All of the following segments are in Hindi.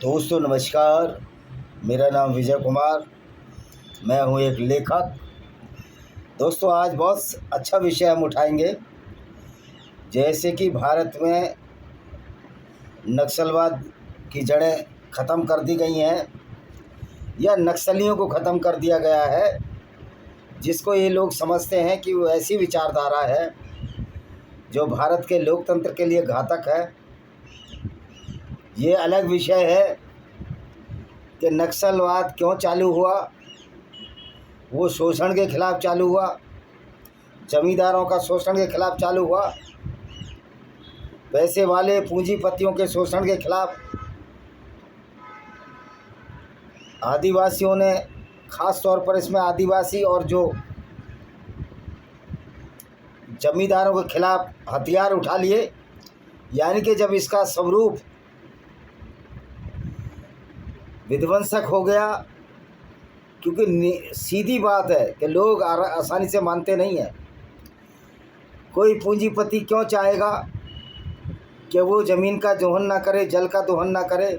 दोस्तों नमस्कार। मेरा नाम विजय कुमार, मैं हूँ एक लेखक। दोस्तों आज बहुत अच्छा विषय हम उठाएंगे, जैसे कि भारत में नक्सलवाद की जड़ें ख़त्म कर दी गई हैं या नक्सलियों को ख़त्म कर दिया गया है, जिसको ये लोग समझते हैं कि वो ऐसी विचारधारा है जो भारत के लोकतंत्र के लिए घातक है। ये अलग विषय है कि नक्सलवाद क्यों चालू हुआ। वो शोषण के खिलाफ चालू हुआ, जमींदारों का शोषण के खिलाफ चालू हुआ, पैसे वाले पूंजीपतियों के शोषण के खिलाफ। आदिवासियों ने ख़ास तौर पर इसमें आदिवासी और जो जमींदारों के खिलाफ हथियार उठा लिए, यानी कि जब इसका स्वरूप विध्वंसक हो गया, क्योंकि सीधी बात है कि लोग आसानी से मानते नहीं हैं। कोई पूंजीपति क्यों चाहेगा कि वो ज़मीन का दोहन ना करे, जल का दोहन ना करे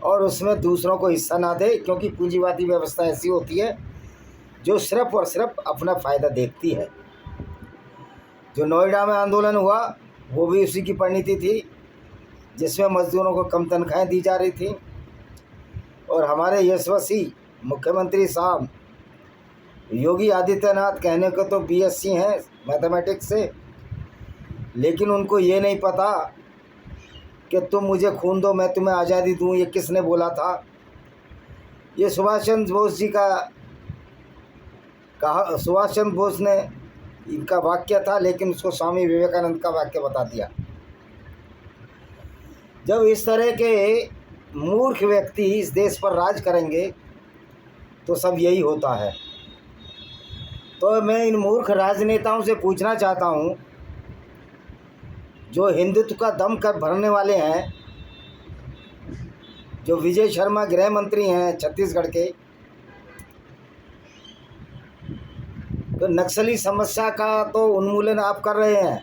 और उसमें दूसरों को हिस्सा ना दे, क्योंकि पूंजीवादी व्यवस्था ऐसी होती है जो सिर्फ़ और सिर्फ अपना फ़ायदा देखती है। जो नोएडा में आंदोलन हुआ वो भी उसी की परिणति थी, जिसमें मज़दूरों को कम तनख्वाहें दी जा रही थी और हमारे यशस्वी मुख्यमंत्री साहब योगी आदित्यनाथ कहने को तो बीएससी हैं मैथमेटिक्स से, लेकिन उनको ये नहीं पता कि तुम मुझे खून दो मैं तुम्हें आज़ादी दूँ, ये किसने बोला था। ये सुभाष चंद्र बोस जी का कहा, सुभाष चंद्र बोस ने इनका वाक्य था, लेकिन उसको स्वामी विवेकानंद का वाक्य बता दिया। जब इस तरह के मूर्ख व्यक्ति इस देश पर राज करेंगे तो सब यही होता है। तो मैं इन मूर्ख राजनेताओं से पूछना चाहता हूँ, जो हिंदुत्व का दम कर भरने वाले हैं, जो विजय शर्मा गृह मंत्री हैं छत्तीसगढ़ के, तो नक्सली समस्या का तो उन्मूलन आप कर रहे हैं,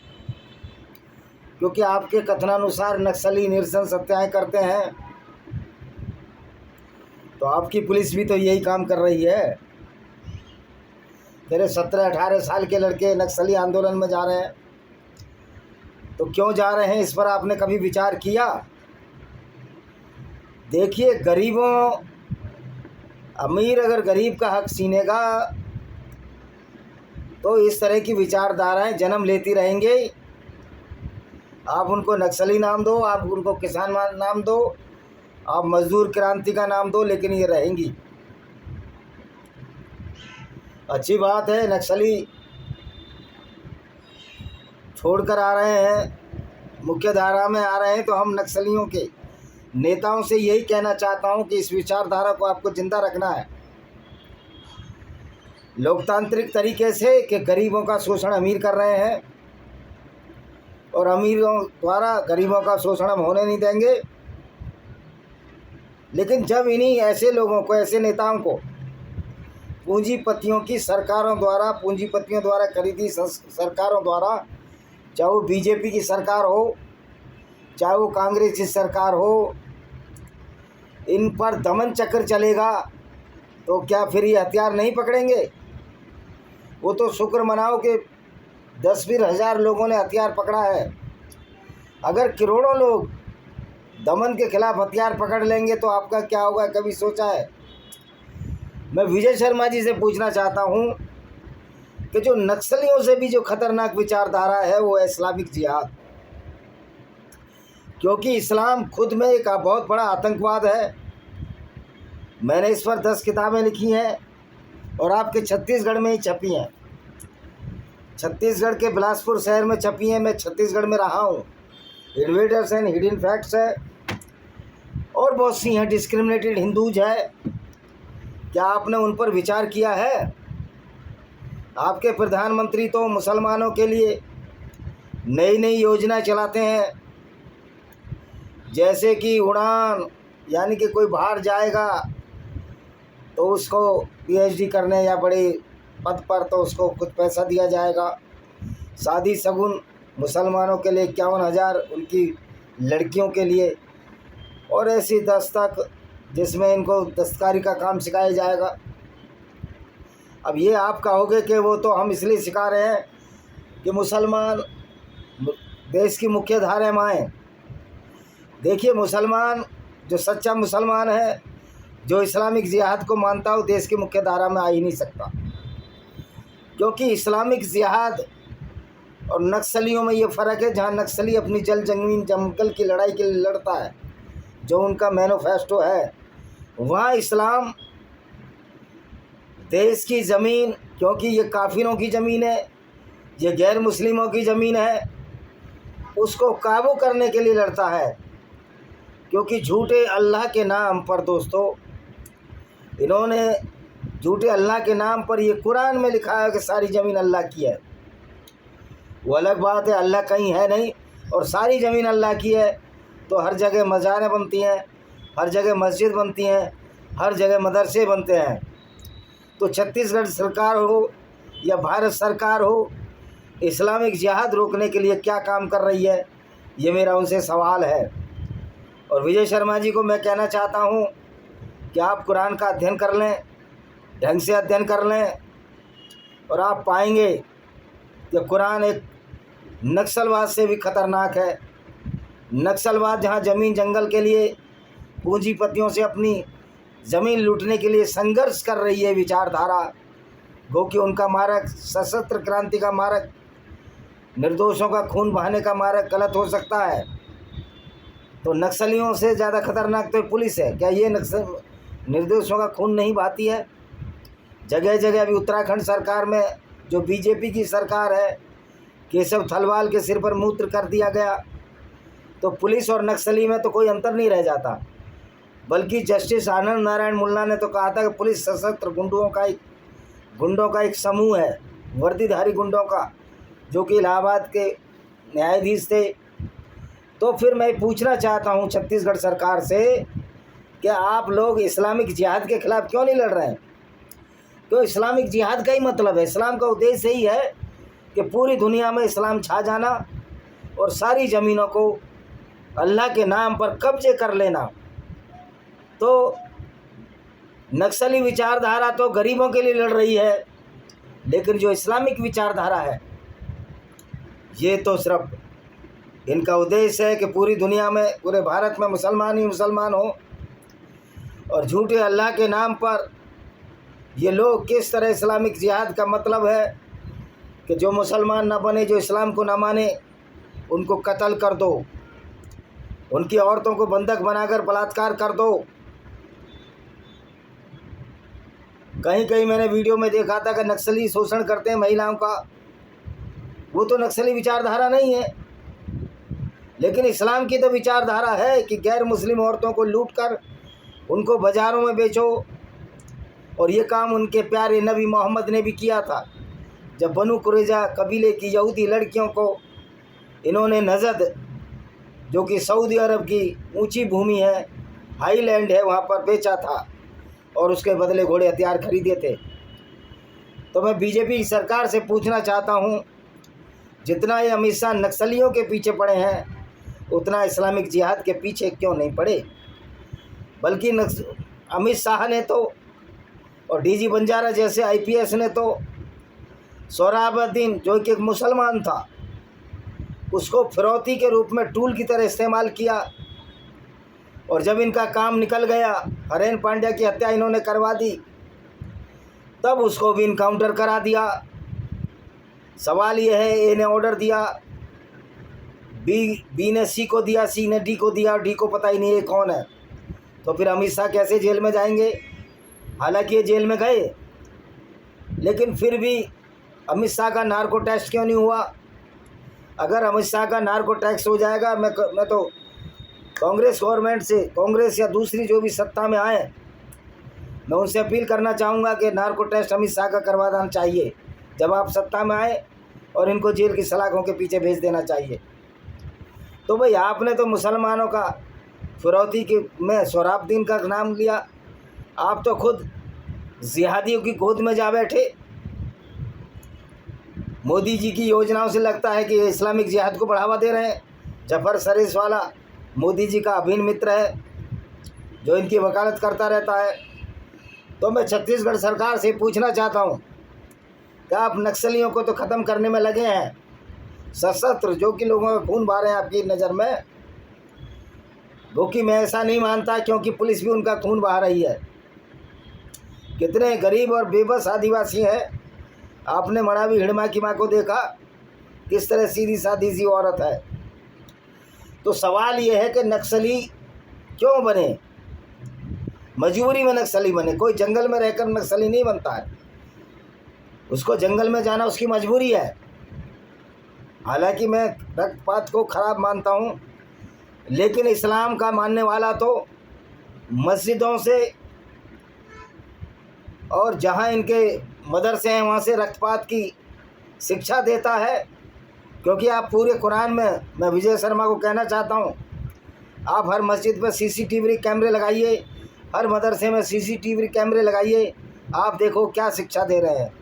क्योंकि आपके कथनानुसार नक्सली निरसन सत्याग्रह करते हैं, तो आपकी पुलिस भी तो यही काम कर रही है। मेरे 17-18 साल के लड़के नक्सली आंदोलन में जा रहे हैं, तो क्यों जा रहे हैं, इस पर आपने कभी विचार किया? देखिए, गरीबों, अमीर अगर गरीब का हक छीनेगा तो इस तरह की विचारधाराएं जन्म लेती रहेंगी। आप उनको नक्सली नाम दो, आप उनको किसान नाम दो, आप मजदूर क्रांति का नाम दो, लेकिन ये रहेंगी। अच्छी बात है, नक्सली छोड़कर आ रहे हैं, मुख्य धारा में आ रहे हैं, तो हम नक्सलियों के नेताओं से यही कहना चाहता हूं कि इस विचारधारा को आपको जिंदा रखना है, लोकतांत्रिक तरीके से, कि गरीबों का शोषण अमीर कर रहे हैं और अमीरों द्वारा गरीबों का शोषण हम होने नहीं देंगे। लेकिन जब इन्हीं ऐसे लोगों को, ऐसे नेताओं को पूंजीपतियों की सरकारों द्वारा, पूंजीपतियों द्वारा खरीदी सरकारों द्वारा, चाहे वो बीजेपी की सरकार हो, चाहे वो कांग्रेस की सरकार हो, इन पर दमन चक्र चलेगा, तो क्या फिर ये हथियार नहीं पकड़ेंगे? वो तो शुक्र मनाओ कि 10-20 हज़ार लोगों ने हथियार पकड़ा है। अगर करोड़ों लोग दमन के खिलाफ हथियार पकड़ लेंगे तो आपका क्या होगा, कभी सोचा है? मैं विजय शर्मा जी से पूछना चाहता हूँ कि जो नक्सलियों से भी जो खतरनाक विचारधारा है वो है इस्लामिक जिहाद, क्योंकि इस्लाम खुद में एक बहुत बड़ा आतंकवाद है। मैंने इस पर 10 किताबें लिखी हैं और आपके छत्तीसगढ़ में ही छपी हैं, छत्तीसगढ़ के बिलासपुर शहर में छपी हैं। मैं छत्तीसगढ़ में रहा हूँ। इन्वेडर्स एंड हिडन फैक्ट्स है और बहुत सी हैं, डिस्क्रिमिनेटेड हिंदूज है। क्या आपने उन पर विचार किया है? आपके प्रधानमंत्री तो मुसलमानों के लिए नई नई योजना चलाते हैं, जैसे कि उड़ान, यानी कि कोई बाहर जाएगा तो उसको पीएचडी करने या बड़े पद पर तो उसको कुछ पैसा दिया जाएगा। शादी शगुन मुसलमानों के लिए 51,000, उनकी लड़कियों के लिए और ऐसी दस्तक जिसमें इनको दस्तकारी का काम सिखाया जाएगा। अब ये आप कहोगे कि वो तो हम इसलिए सिखा रहे हैं कि मुसलमान देश की मुख्य धारा में आएँ। देखिए, मुसलमान जो सच्चा मुसलमान है, जो इस्लामिक जिहाद को मानता हो, देश की मुख्य धारा में आ ही नहीं सकता, क्योंकि इस्लामिक जिहाद और नक्सलियों में ये फ़र्क है। जहाँ नक्सली अपनी जल जमीन जंगल की लड़ाई के लिए लड़ता है, जो उनका मैनिफेस्टो है, वहाँ इस्लाम देश की ज़मीन, क्योंकि ये काफिरों की ज़मीन है, ये गैर मुस्लिमों की ज़मीन है, उसको काबू करने के लिए लड़ता है। क्योंकि झूठे अल्लाह के नाम पर दोस्तों, इन्होंने झूठे अल्लाह के नाम पर, ये कुरान में लिखा है कि सारी ज़मीन अल्लाह की है। वो अलग बात है, अल्लाह कहीं है नहीं और सारी ज़मीन अल्लाह की है, तो हर जगह मज़ारें बनती हैं, हर जगह मस्जिद बनती हैं, हर जगह मदरसे बनते हैं। तो छत्तीसगढ़ सरकार हो या भारत सरकार हो, इस्लामिक जिहाद रोकने के लिए क्या काम कर रही है, ये मेरा उनसे सवाल है। और विजय शर्मा जी को मैं कहना चाहता हूँ कि आप कुरान का अध्ययन कर लें, ढंग से अध्ययन कर लें, और आप पाएंगे कि कुरान एक नक्सलवाद से भी खतरनाक है। नक्सलवाद जहाँ ज़मीन जंगल के लिए पूंजीपतियों से अपनी ज़मीन लूटने के लिए संघर्ष कर रही है विचारधारा, गो कि उनका मार्ग सशस्त्र क्रांति का मार्ग, निर्दोषों का खून बहाने का मार्ग गलत हो सकता है। तो नक्सलियों से ज़्यादा खतरनाक तो पुलिस है। क्या ये निर्दोषों का खून नहीं बहाती है? जगह जगह अभी उत्तराखंड सरकार में, जो बीजेपी की सरकार है, केशव थलवाल के सिर पर मूत्र कर दिया गया। तो पुलिस और नक्सली में तो कोई अंतर नहीं रह जाता, बल्कि जस्टिस आनंद नारायण मुल्ला ने तो कहा था कि पुलिस सशस्त्र गुंडों का एक समूह है, वर्दीधारी गुंडों का, जो कि इलाहाबाद के न्यायाधीश थे। तो फिर मैं पूछना चाहता हूं छत्तीसगढ़ सरकार से कि आप लोग इस्लामिक जिहाद के खिलाफ क्यों नहीं लड़ रहे हैं? तो इस्लामिक जिहाद का ही मतलब है, इस्लाम का उद्देश्य यही है कि पूरी दुनिया में इस्लाम छा जाना और सारी ज़मीनों को अल्लाह के नाम पर कब्जे कर लेना। तो नक्सली विचारधारा तो गरीबों के लिए लड़ रही है, लेकिन जो इस्लामिक विचारधारा है, ये तो सिर्फ इनका उद्देश्य है कि पूरी दुनिया में, पूरे भारत में मुसलमान ही मुसलमान हो। और झूठे अल्लाह के नाम पर ये लोग किस तरह, इस्लामिक जिहाद का मतलब है कि जो मुसलमान ना बने, जो इस्लाम को ना माने, उनको कत्ल कर दो, उनकी औरतों को बंधक बनाकर बलात्कार कर दो। कहीं कहीं मैंने वीडियो में देखा था कि नक्सली शोषण करते हैं महिलाओं का। वो तो नक्सली विचारधारा नहीं है, लेकिन इस्लाम की तो विचारधारा है कि गैर मुस्लिम औरतों को लूटकर उनको बाज़ारों में बेचो। और ये काम उनके प्यारे नबी मोहम्मद ने भी किया था, जब बनु कुरैज़ा कबीले की यहूदी लड़कियों को इन्होंने नजद, जो कि सऊदी अरब की ऊंची भूमि है, हाईलैंड है, वहाँ पर बेचा था और उसके बदले घोड़े हथियार खरीदे थे। तो मैं बीजेपी की सरकार से पूछना चाहता हूँ, जितना ये अमित शाह नक्सलियों के पीछे पड़े हैं, उतना इस्लामिक जिहाद के पीछे क्यों नहीं पड़े? बल्कि अमित शाह ने तो और डीजी बंजारा जैसे आईपीएस ने तो सोहराबुद्दीन, जो कि एक मुसलमान था, उसको फिरौती के रूप में टूल की तरह इस्तेमाल किया। और जब इनका काम निकल गया, हरेन पांड्या की हत्या इन्होंने करवा दी, तब उसको भी इनकाउंटर करा दिया। सवाल ये है, ए ने ऑर्डर दिया, बी ने सी को दिया, सी ने डी को दिया, और डी को पता ही नहीं ये कौन है। तो फिर अमित शाह कैसे जेल में जाएंगे? हालांकि ये जेल में गए, लेकिन फिर भी अमित शाह का नार्को टेस्ट क्यों नहीं हुआ? अगर अमित शाह का नार्को टेस्ट हो जाएगा, मैं तो कांग्रेस गवर्नमेंट से, कांग्रेस या दूसरी जो भी सत्ता में आए, मैं उनसे अपील करना चाहूँगा कि नार्को टेस्ट अमित शाह का करवा देना चाहिए जब आप सत्ता में आए, और इनको जेल की सलाखों के पीछे भेज देना चाहिए। तो भाई, आपने तो मुसलमानों का फिरौती के में सोहराबुद्दीन का नाम लिया, आप तो खुद जिहादियों की गोद में जा बैठे। मोदी जी की योजनाओं से लगता है कि इस्लामिक जिहाद को बढ़ावा दे रहे हैं। जफर सरेश वाला मोदी जी का अभिन्न मित्र है, जो इनकी वकालत करता रहता है। तो मैं छत्तीसगढ़ सरकार से पूछना चाहता हूँ कि आप नक्सलियों को तो ख़त्म करने में लगे हैं, सशस्त्र जो कि लोगों का खून बहा रहे हैं आपकी नज़र में, वो कि मैं ऐसा नहीं मानता, क्योंकि पुलिस भी उनका खून बहा रही है। कितने गरीब और बेबस आदिवासी हैं। आपने मड़ावी हिड़मा की माँ को देखा, किस तरह सीधी सादी सी औरत है। तो सवाल ये है कि नक्सली क्यों बने, मजबूरी में नक्सली बने। कोई जंगल में रहकर नक्सली नहीं बनता है, उसको जंगल में जाना उसकी मजबूरी है। हालांकि मैं रक्तपात को ख़राब मानता हूँ, लेकिन इस्लाम का मानने वाला तो मस्जिदों से और जहाँ इनके मदरसे हैं वहाँ से रक्तपात की शिक्षा देता है। क्योंकि आप पूरे कुरान में, मैं विजय शर्मा को कहना चाहता हूँ, आप हर मस्जिद पर सीसीटीवी कैमरे लगाइए, हर मदरसे में सीसीटीवी कैमरे लगाइए, आप देखो क्या शिक्षा दे रहे हैं।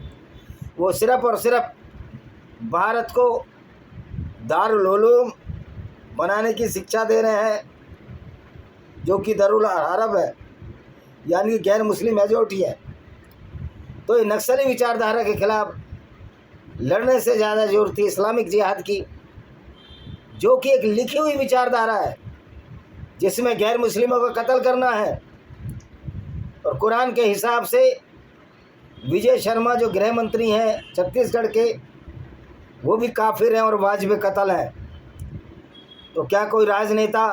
वो सिर्फ़ और सिर्फ भारत को दारुल उलूम बनाने की शिक्षा दे रहे हैं, जो कि दारुल अरब है, यानी कि गैर मुस्लिम मेजॉरिटी है। तो ये नक्सली विचारधारा के खिलाफ लड़ने से ज़्यादा जरूरत थी इस्लामिक जिहाद की, जो कि एक लिखी हुई विचारधारा है जिसमें गैर मुस्लिमों का कत्ल करना है। और कुरान के हिसाब से विजय शर्मा जो गृह मंत्री हैं छत्तीसगढ़ के, वो भी काफिर हैं और वाजिब कत्ल हैं। तो क्या कोई राजनेता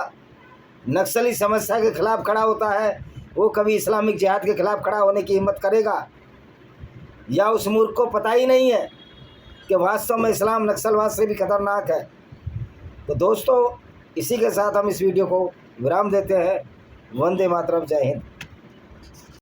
नक्सली समस्या के खिलाफ खड़ा होता है, वो कभी इस्लामिक जिहाद के खिलाफ खड़ा होने की हिम्मत करेगा? या उस मूर्ख को पता ही नहीं है कि वास्तव में इस्लाम नक्सलवाद से भी खतरनाक है? तो दोस्तों, इसी के साथ हम इस वीडियो को विराम देते हैं। वंदे मातरम, जय हिंद।